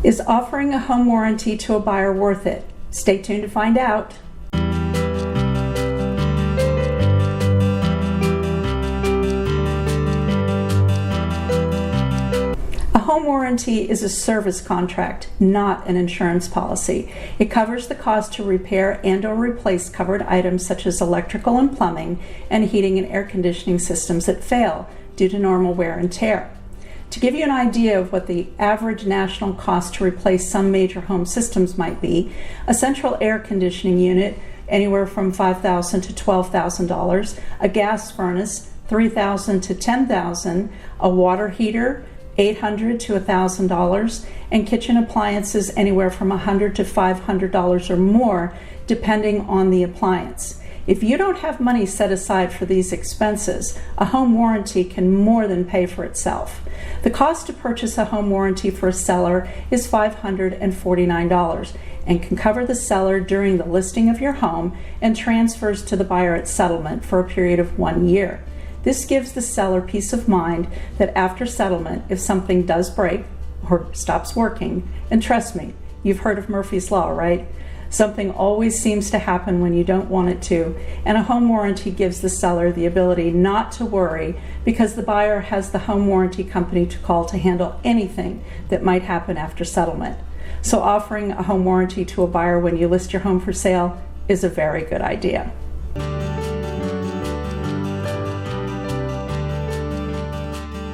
Is offering a home warranty to a buyer worth it? Stay tuned to find out. A home warranty is a service contract, not an insurance policy. It covers the cost to repair and/or replace covered items such as electrical and plumbing and heating and air conditioning systems that fail due to normal wear and tear. To give you an idea of what the average national cost to replace some major home systems might be, a central air conditioning unit anywhere from $5,000 to $12,000, a gas furnace $3,000 to $10,000, a water heater $800 to $1,000, and kitchen appliances anywhere from $100 to $500 or more, depending on the appliance. If you don't have money set aside for these expenses, a home warranty can more than pay for itself. The cost to purchase a home warranty for a seller is $549 and can cover the seller during the listing of your home and transfers to the buyer at settlement for a period of 1 year. This gives the seller peace of mind that after settlement, if something does break or stops working, and trust me, you've heard of Murphy's Law, right? Something always seems to happen when you don't want it to, and a home warranty gives the seller the ability not to worry because the buyer has the home warranty company to call to handle anything that might happen after settlement. So offering a home warranty to a buyer when you list your home for sale is a very good idea.